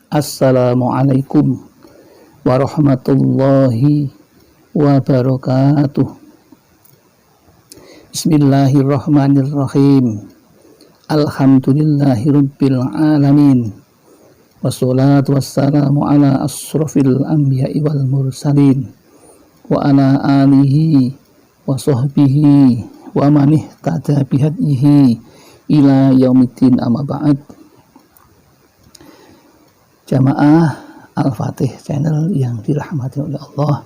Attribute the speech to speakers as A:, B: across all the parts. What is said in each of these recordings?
A: Assalamualaikum warahmatullahi wabarakatuh. Bismillahirrahmanirrahim. Alhamdulillahirabbil alamin. Wassalatu wassalamu ala asrofil anbiya'i wal mursalin wa ala alihi wa sahbihi wa man ihtada bihadihi ila yaumiddin, amma ba'd. Jamaah Al-Fatih channel yang dirahmati oleh Allah,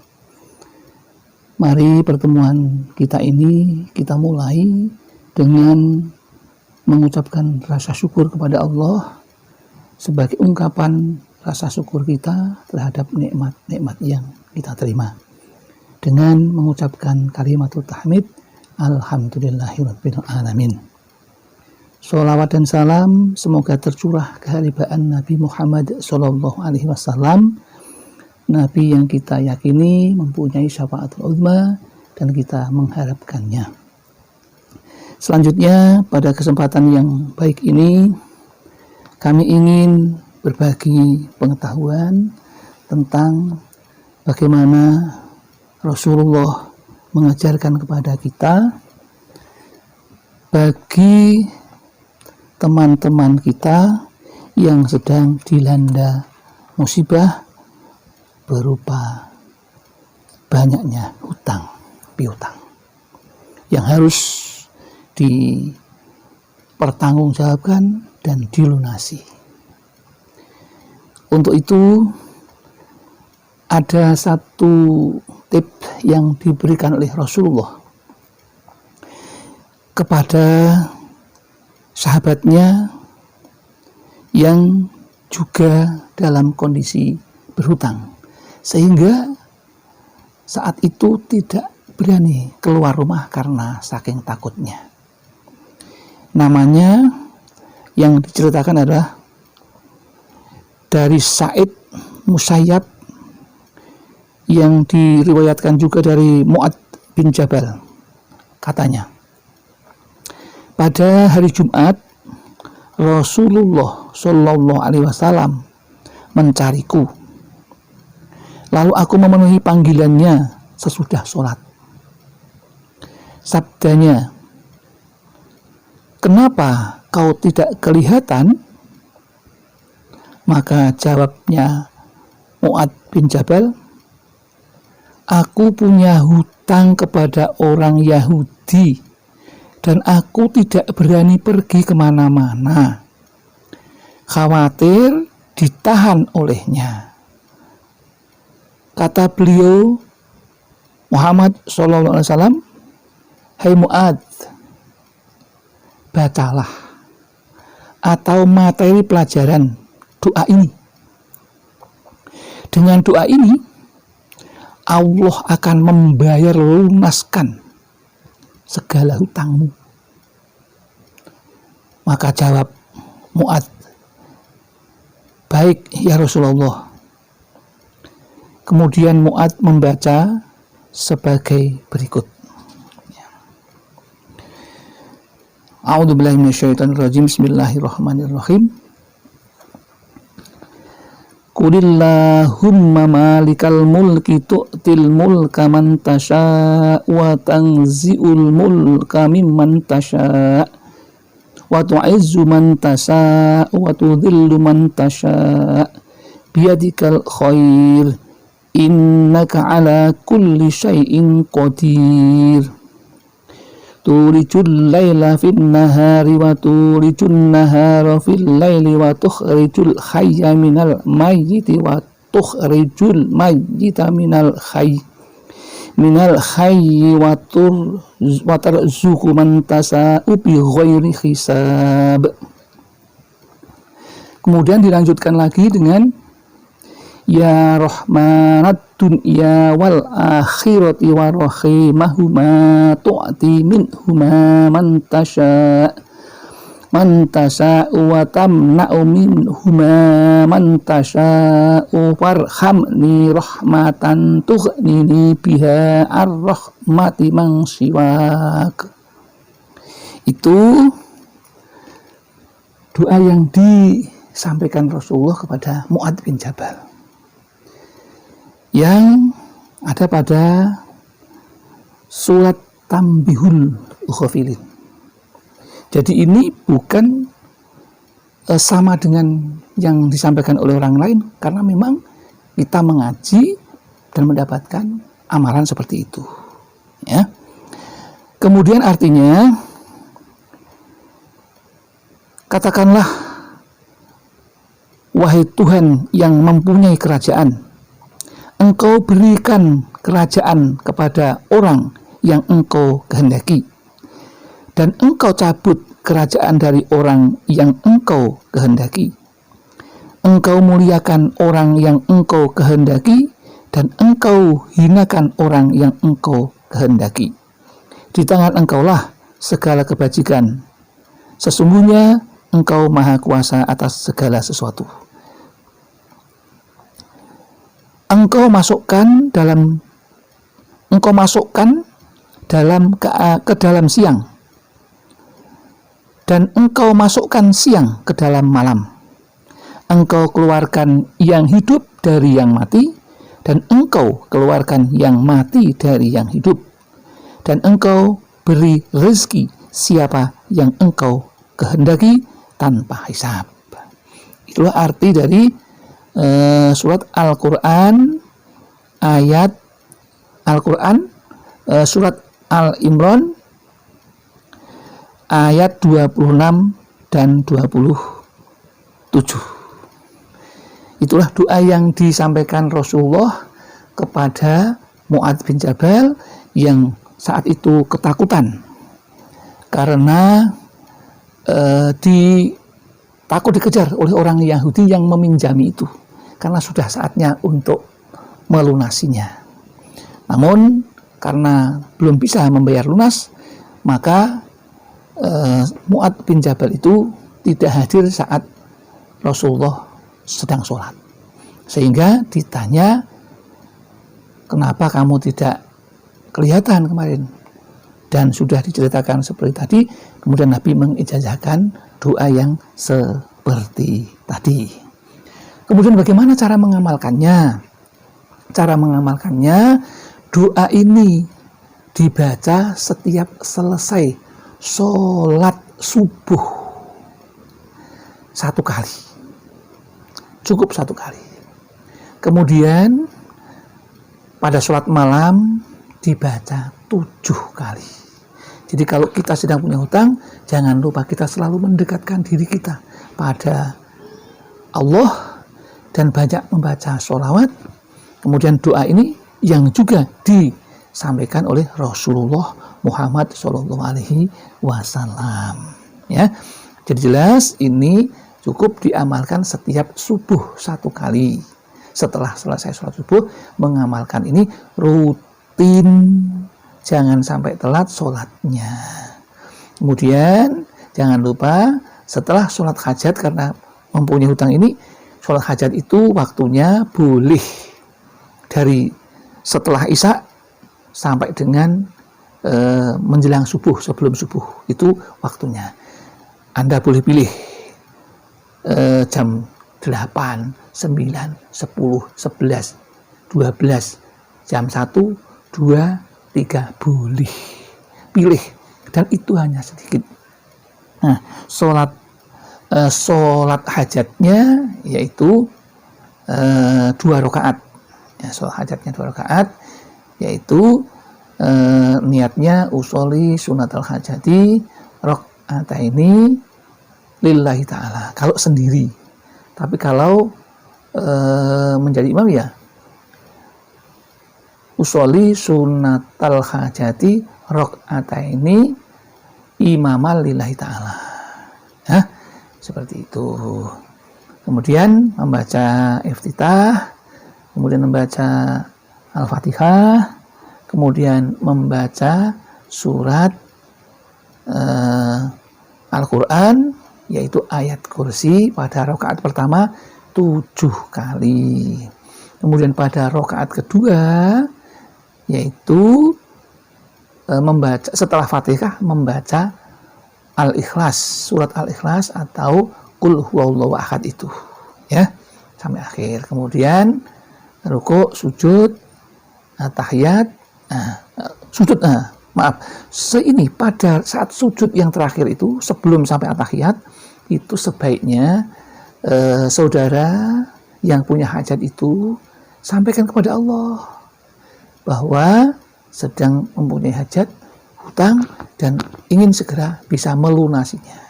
A: mari pertemuan kita ini kita mulai dengan mengucapkan rasa syukur kepada Allah sebagai ungkapan rasa syukur kita terhadap nikmat-nikmat yang kita terima, dengan mengucapkan kalimatul tahmid alhamdulillahirabbil alamin. Sholawat dan salam semoga tercurah keharibaan Nabi Muhammad Sallallahu Alaihi Wasallam, Nabi yang kita yakini mempunyai syafaatul uzma dan kita mengharapkannya. Selanjutnya, pada kesempatan yang baik ini kami ingin berbagi pengetahuan tentang bagaimana Rasulullah mengajarkan kepada kita bagi teman-teman kita yang sedang dilanda musibah berupa banyaknya hutang piutang yang harus dipertanggungjawabkan dan dilunasi. Untuk itu ada satu tip yang diberikan oleh Rasulullah kepada sahabatnya yang juga dalam kondisi berhutang, sehingga saat itu tidak berani keluar rumah karena saking takutnya. Namanya yang diceritakan adalah dari Sa'id Musayyab, yang diriwayatkan juga dari Mu'ad bin Jabal. Katanya, pada hari Jumat, Rasulullah Shallallahu Alaihi Wasallam mencariku. Lalu aku memenuhi panggilannya sesudah sholat. Sabdanya, "Kenapa kau tidak kelihatan?" Maka jawabnya Mu'ad bin Jabal, "Aku punya hutang kepada orang Yahudi dan aku tidak berani pergi kemana-mana, khawatir ditahan olehnya." Kata beliau Muhammad SAW, "Hai Mu'ad, bacalah atau materi pelajaran doa ini. Dengan doa ini Allah akan membayar lunaskan segala hutangmu." Maka jawab Mu'ad, "Baik ya Rasulullah." Kemudian Mu'ad membaca sebagai berikut. A'udzubillahi minasyaitonirrajim. Bismillahirrahmanirrahim. Qulillahumma malikal mulki tu'til mulka man tasha' wa tanzi'ul mulka mimman tasha' wa tu'izzu man tasha' wa tudhillu man tasha' biyadikal khair innaka ala kulli syai'in qadir. Tulijul laila fin nahari wa tulijun nahara fil laili wa tukhrijul hayya minal mayyiti wa tukhrijul mayyita minal hayy wa tarzuqu man tasa'u bi ghairi hisab. Kemudian dilanjutkan lagi dengan ya rahmanad dunya wal akhirati wa rahimahuma tu'ti minhuma man tasa'u wa tamna'u minhuma man tasa'u warhamni rahmatan tughnini biha ar-rahmati man siwak. Itu doa yang disampaikan Rasulullah kepada Mu'adz bin Jabal yang ada pada surat Tanbihul Ghafilin. Jadi ini bukan sama dengan yang disampaikan oleh orang lain, karena memang kita mengaji dan mendapatkan amalan seperti itu, ya. Kemudian artinya, katakanlah, wahai Tuhan yang mempunyai kerajaan, Engkau berikan kerajaan kepada orang yang Engkau kehendaki, dan Engkau cabut kerajaan dari orang yang Engkau kehendaki. Engkau muliakan orang yang Engkau kehendaki, dan Engkau hinakan orang yang Engkau kehendaki. Di tangan Engkaulah segala kebajikan. Sesungguhnya Engkau maha kuasa atas segala sesuatu. Engkau masukkan ke dalam siang, dan Engkau masukkan siang ke dalam malam. Engkau keluarkan yang hidup dari yang mati, dan Engkau keluarkan yang mati dari yang hidup, dan Engkau beri rezeki siapa yang Engkau kehendaki tanpa hisab. Itulah arti dari surat Al-Quran, surat Al-Imran ayat 26 dan 27. Itulah doa yang disampaikan Rasulullah kepada Mu'adz bin Jabal yang saat itu ketakutan karena takut dikejar oleh orang Yahudi yang meminjami itu, karena sudah saatnya untuk melunasinya. Namun karena belum bisa membayar lunas, maka Mu'adz bin Jabal itu tidak hadir saat Rasulullah sedang sholat, sehingga ditanya, kenapa kamu tidak kelihatan kemarin? Dan sudah diceritakan seperti tadi. Kemudian Nabi mengijazahkan doa yang seperti tadi. Kemudian bagaimana cara mengamalkannya? Cara mengamalkannya, doa ini dibaca setiap selesai sholat subuh 1 kali. Cukup 1 kali. Kemudian pada sholat malam dibaca 7 kali. Jadi kalau kita sedang punya hutang, jangan lupa kita selalu mendekatkan diri kita pada Allah dan banyak membaca sholawat. Kemudian doa ini yang juga disampaikan oleh Rasulullah Muhammad SAW. Ya, jadi jelas ini cukup diamalkan setiap subuh 1 kali. Setelah selesai sholat subuh, mengamalkan ini rutin, jangan sampai telat sholatnya. Kemudian jangan lupa setelah sholat hajat, karena mempunyai hutang ini, sholat hajat itu waktunya boleh dari setelah isya sampai dengan menjelang subuh, sebelum subuh, itu waktunya. Anda boleh pilih jam 8, 9, 10, 11, 12, jam 1, 2, 3, boleh pilih, dan itu hanya sedikit. Nah, sholat hajatnya yaitu 2 rakaat. Ya, sholat hajatnya 2 rakaat, yaitu niatnya usolli sunatal hajati rakaataini lillahi ta'ala kalau sendiri. Tapi kalau menjadi imam, ya usolli sunatal hajati rakaataini imamal lillahi ta'ala. Ya, seperti itu. Kemudian membaca iftitah, kemudian membaca Al-Fatihah, kemudian membaca surat Al-Quran, yaitu ayat kursi pada rakaat pertama 7 kali. Kemudian pada rakaat kedua, yaitu membaca setelah Fatihah, membaca Al-Ikhlas, surat Al-Ikhlas atau qul huwallahu ahad itu, ya, sampai akhir. Kemudian rukuk, sujud, tahiyat, ini pada saat sujud yang terakhir itu, sebelum sampai tahiyat itu sebaiknya saudara yang punya hajat itu sampaikan kepada Allah bahwa sedang mempunyai hajat, hutang, dan ingin segera bisa melunasinya.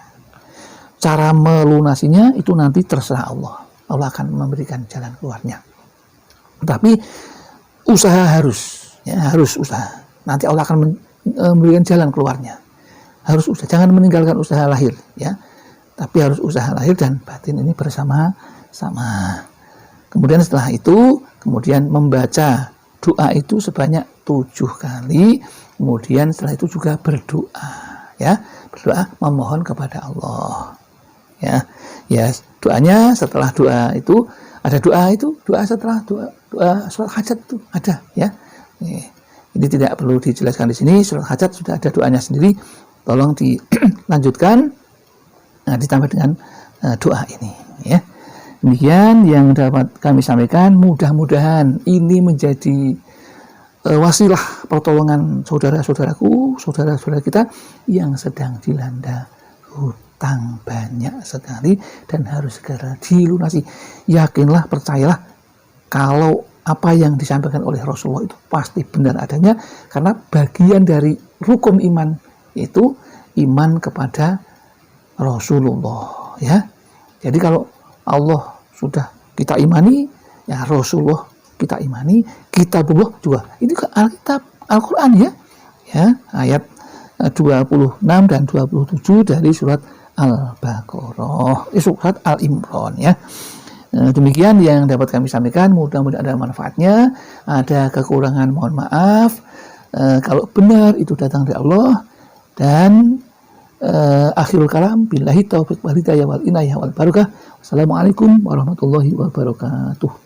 A: Cara melunasinya itu nanti terserah Allah. Allah akan memberikan jalan keluarnya. Tapi usaha harus usaha. Nanti Allah akan memberikan jalan keluarnya. Harus usaha. Jangan meninggalkan usaha lahir, ya. Tapi harus usaha lahir dan batin ini bersama-sama. Kemudian setelah itu, kemudian membaca doa itu sebanyak 7 kali. Kemudian setelah itu juga berdoa, ya. Berdoa memohon kepada Allah. Ya, doanya setelah doa itu ada doa setelah doa sholat hajat itu ada, ya. Ini tidak perlu dijelaskan di sini. Sholat hajat sudah ada doanya sendiri. Tolong dilanjutkan, ditambah dengan doa ini, ya. Demikian yang dapat kami sampaikan. Mudah-mudahan ini menjadi wasilah pertolongan saudara-saudaraku, saudara-saudara kita yang sedang dilanda hutang banyak sekali dan harus segera dilunasi. Yakinlah, percayalah kalau apa yang disampaikan oleh Rasulullah itu pasti benar adanya, karena bagian dari rukun iman itu iman kepada Rasulullah, ya. Jadi kalau Allah sudah kita imani, ya Rasulullah kita imani, kitabullah juga. Ini Alkitab, Al-Quran, ya. Ayat 26 dan 27 dari surat Al-Baqarah, surat Al-Imran, ya. Demikian yang dapat kami sampaikan. Mudah-mudahan ada manfaatnya. Ada kekurangan, mohon maaf. Kalau benar itu datang dari Allah. Dan akhirul kalam, billahi taufiq wal hidayah wal inayah wal barakah. Wassalamualaikum warahmatullahi wabarakatuh.